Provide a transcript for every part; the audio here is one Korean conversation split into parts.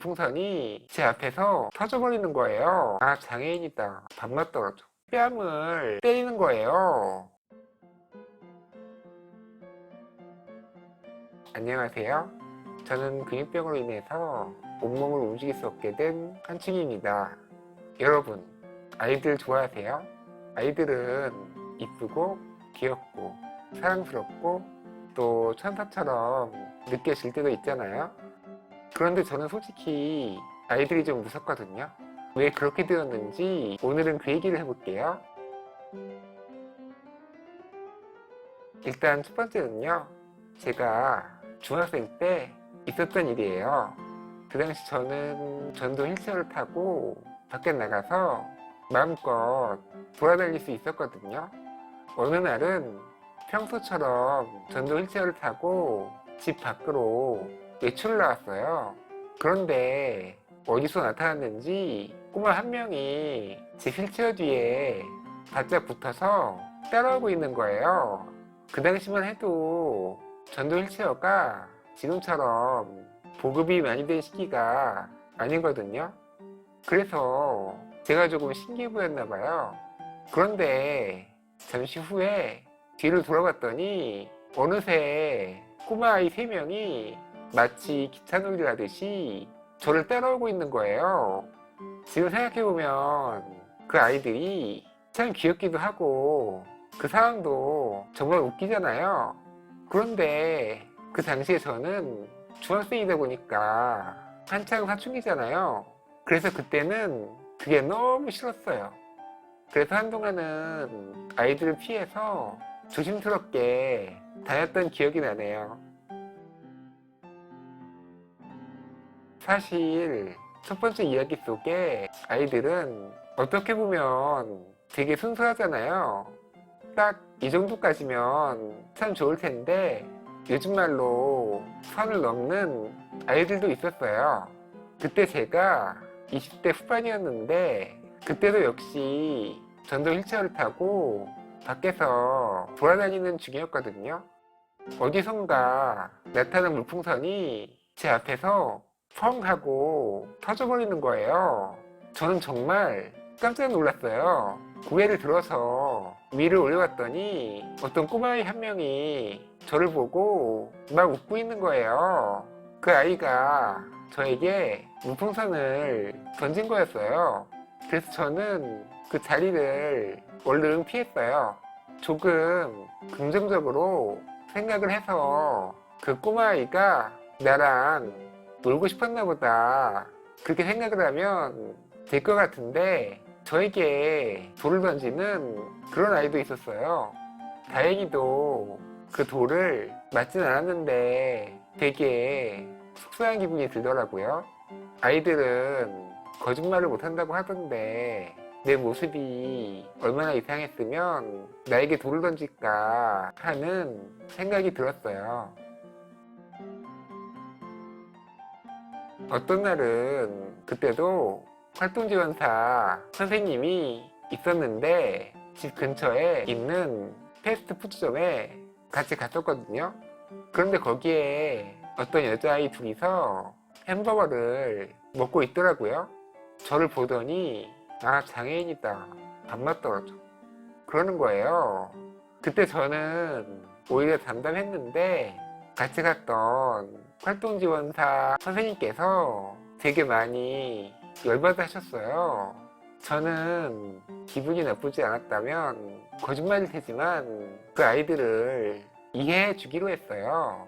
물풍선이 제 앞에서 터져버리는 거예요. 아, 장애인이다. 밥맛 떨어져. 뺨을 때리는 거예요. 안녕하세요. 저는 근육병으로 인해서 온몸을 움직일 수 없게 된 한층입니다. 여러분, 아이들 좋아하세요? 아이들은 이쁘고 귀엽고 사랑스럽고 또 천사처럼 느껴질 때도 있잖아요. 그런데 저는 솔직히 아이들이 좀 무섭거든요. 왜 그렇게 되었는지 오늘은 그 얘기를 해볼게요. 일단 첫 번째는요, 제가 중학생 때 있었던 일이에요. 그 당시 저는 전동 휠체어를 타고 밖에 나가서 마음껏 돌아다닐 수 있었거든요. 어느 날은 평소처럼 전동 휠체어를 타고 집 밖으로 외출을 나왔어요. 그런데 어디서 나타났는지 꼬마 한 명이 제 휠체어 뒤에 바짝 붙어서 따라오고 있는 거예요. 그 당시만 해도 전동 휠체어가 지금처럼 보급이 많이 된 시기가 아니거든요. 그래서 제가 조금 신기해 보였나 봐요. 그런데 잠시 후에 뒤를 돌아봤더니 어느새 꼬마아이 3명이 마치 기차놀이를 하듯이 저를 따라오고 있는 거예요. 지금 생각해보면 그 아이들이 참 귀엽기도 하고 그 상황도 정말 웃기잖아요. 그런데 그 당시에 저는 중학생이다 보니까 한창 사춘기잖아요. 그래서 그때는 그게 너무 싫었어요. 그래서 한동안은 아이들을 피해서 조심스럽게 다녔던 기억이 나네요. 사실 첫 번째 이야기 속에 아이들은 어떻게 보면 되게 순수하잖아요. 딱 이 정도까지면 참 좋을 텐데 요즘 말로 선을 넘는 아이들도 있었어요. 그때 제가 20대 후반이었는데 그때도 역시 전동 휠체어를 타고 밖에서 돌아다니는 중이었거든요. 어디선가 나타난 물풍선이 제 앞에서 펑 하고 터져버리는 거예요. 저는 정말 깜짝 놀랐어요. 고개를 들어서 위를 올려봤더니 어떤 꼬마아이 한 명이 저를 보고 막 웃고 있는 거예요. 그 아이가 저에게 물풍선을 던진 거였어요. 그래서 저는 그 자리를 얼른 피했어요. 조금 긍정적으로 생각을 해서 그 꼬마아이가 나랑 놀고 싶었나 보다 그렇게 생각을 하면 될 것 같은데 저에게 돌을 던지는 그런 아이도 있었어요. 다행히도 그 돌을 맞진 않았는데 되게 속상한 기분이 들더라고요. 아이들은 거짓말을 못한다고 하던데 내 모습이 얼마나 이상했으면 나에게 돌을 던질까 하는 생각이 들었어요. 어떤 날은 그때도 활동지원사 선생님이 있었는데 집 근처에 있는 패스트푸드점에 같이 갔었거든요. 그런데 거기에 어떤 여자아이 둘이서 햄버거를 먹고 있더라고요. 저를 보더니 아, 장애인이다. 밥맛 떨어져. 그러는 거예요. 그때 저는 오히려 담담했는데 같이 갔던 활동지원사 선생님께서 되게 많이 열받아 하셨어요. 저는 기분이 나쁘지 않았다면 거짓말일 테지만 그 아이들을 이해해 주기로 했어요.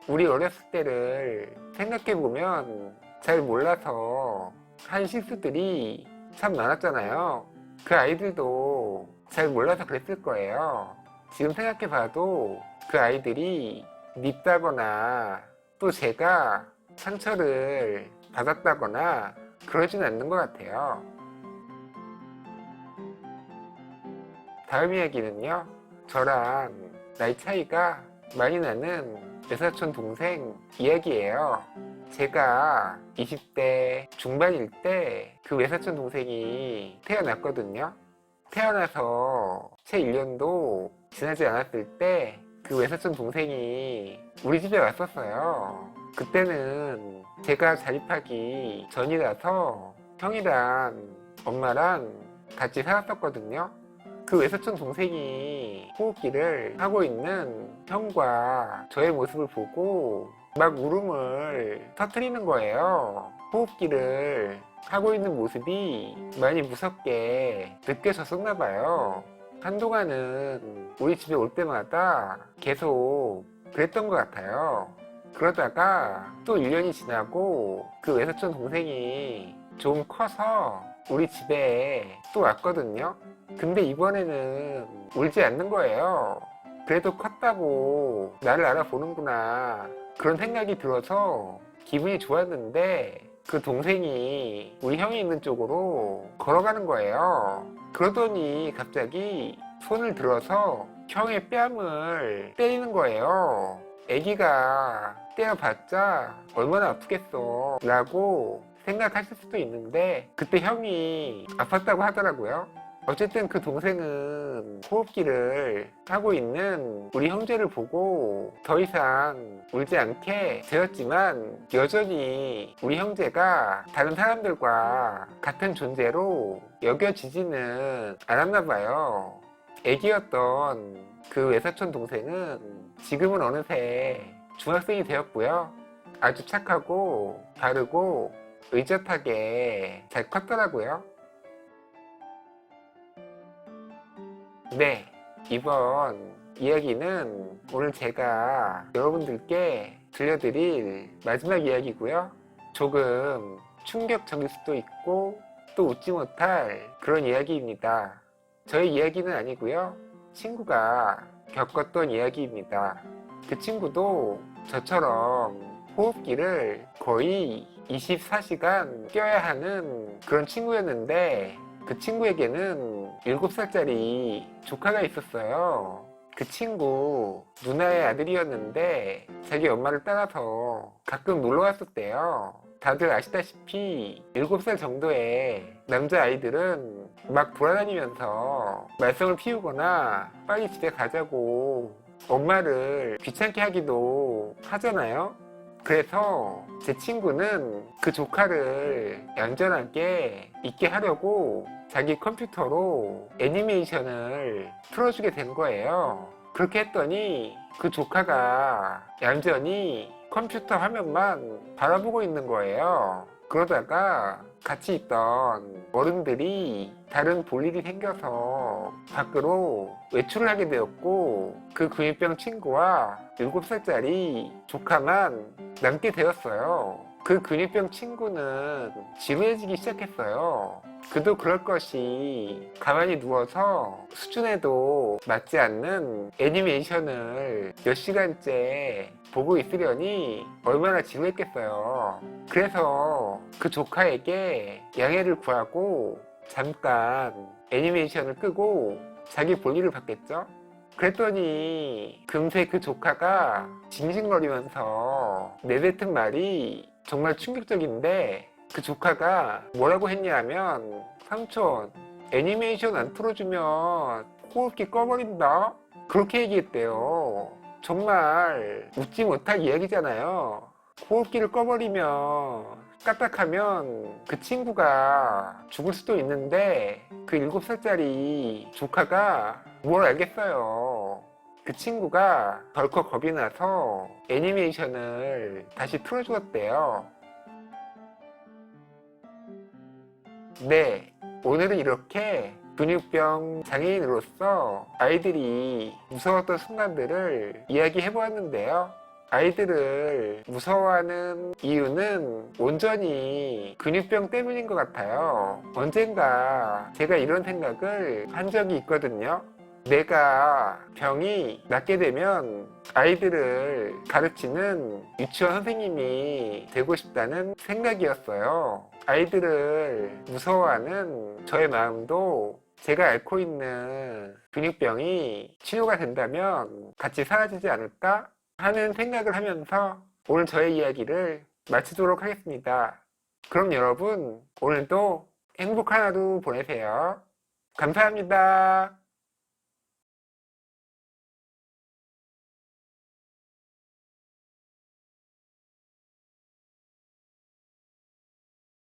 우리 어렸을 때를 생각해보면 잘 몰라서 한 실수들이 참 많았잖아요. 그 아이들도 잘 몰라서 그랬을 거예요. 지금 생각해봐도 그 아이들이 밉다거나 또 제가 상처를 받았다거나 그러진 않는 것 같아요. 다음 이야기는요, 저랑 나이 차이가 많이 나는 외사촌 동생 이야기예요. 제가 20대 중반일 때 그 외사촌 동생이 태어났거든요. 태어나서 채 1년도 지나지 않았을 때 그 외사촌 동생이 우리 집에 왔었어요. 그때는 제가 자립하기 전이라서 형이랑 엄마랑 같이 살았었거든요. 그 외사촌 동생이 호흡기를 하고 있는 형과 저의 모습을 보고 막 울음을 터뜨리는 거예요. 호흡기를 하고 있는 모습이 많이 무섭게 느껴졌었나 봐요. 한동안은 우리 집에 올 때마다 계속 그랬던 것 같아요. 그러다가 또 1년이 지나고 그 외사촌 동생이 좀 커서 우리 집에 또 왔거든요. 근데 이번에는 울지 않는 거예요. 그래도 컸다고 나를 알아보는구나 그런 생각이 들어서 기분이 좋았는데 그 동생이 우리 형이 있는 쪽으로 걸어가는 거예요. 그러더니 갑자기 손을 들어서 형의 뺨을 때리는 거예요. 애기가 때려봤자 얼마나 아프겠어 라고 생각하실 수도 있는데 그때 형이 아팠다고 하더라고요. 어쨌든 그 동생은 호흡기를 하고 있는 우리 형제를 보고 더 이상 울지 않게 되었지만 여전히 우리 형제가 다른 사람들과 같은 존재로 여겨지지는 않았나 봐요. 애기였던 그 외사촌 동생은 지금은 어느새 중학생이 되었고요. 아주 착하고 바르고 의젓하게 잘 컸더라고요. 네, 이번 이야기는 오늘 제가 여러분들께 들려드릴 마지막 이야기고요. 조금 충격적일 수도 있고 또 웃지 못할 그런 이야기입니다. 저의 이야기는 아니고요. 친구가 겪었던 이야기입니다. 그 친구도 저처럼 호흡기를 거의 24시간 껴야 하는 그런 친구였는데 그 친구에게는 7살짜리 조카가 있었어요. 그 친구 누나의 아들이었는데 자기 엄마를 따라서 가끔 놀러 왔었대요. 다들 아시다시피 7살 정도의 남자아이들은 막 돌아다니면서 말썽을 피우거나 빨리 집에 가자고 엄마를 귀찮게 하기도 하잖아요. 그래서 제 친구는 그 조카를 얌전하게 있게 하려고 자기 컴퓨터로 애니메이션을 틀어주게 된 거예요. 그렇게 했더니 그 조카가 얌전히 컴퓨터 화면만 바라보고 있는 거예요. 그러다가 같이 있던 어른들이 다른 볼 일이 생겨서 밖으로 외출을 하게 되었고 그 중2병 친구와 7살짜리 조카만 남게 되었어요. 그 중2병 친구는 지루해지기 시작했어요. 그도 그럴 것이 가만히 누워서 수준에도 맞지 않는 애니메이션을 몇 시간째 보고 있으려니 얼마나 지루했겠어요. 그래서 그 조카에게 양해를 구하고 잠깐 애니메이션을 끄고 자기 볼일을 봤겠죠? 그랬더니 금세 그 조카가 징징거리면서 내뱉은 말이 정말 충격적인데 그 조카가 뭐라고 했냐면 삼촌 애니메이션 안 틀어주면 호흡기 꺼버린다 그렇게 얘기했대요. 정말 웃지 못할 이야기잖아요. 호흡기를 꺼버리면 까딱하면 그 친구가 죽을 수도 있는데 그 7살짜리 조카가 뭘 알겠어요. 그 친구가 덜컥 겁이 나서 애니메이션을 다시 틀어주었대요. 네, 오늘은 이렇게 근육병 장애인으로서 아이들이 무서웠던 순간들을 이야기해보았는데요. 아이들을 무서워하는 이유는 온전히 근육병 때문인 것 같아요. 언젠가 제가 이런 생각을 한 적이 있거든요. 내가 병이 낫게 되면 아이들을 가르치는 유치원 선생님이 되고 싶다는 생각이었어요. 아이들을 무서워하는 저의 마음도 제가 앓고 있는 근육병이 치료가 된다면 같이 사라지지 않을까 하는 생각을 하면서 오늘 저의 이야기를 마치도록 하겠습니다. 그럼 여러분 오늘도 행복한 하루 보내세요. 감사합니다.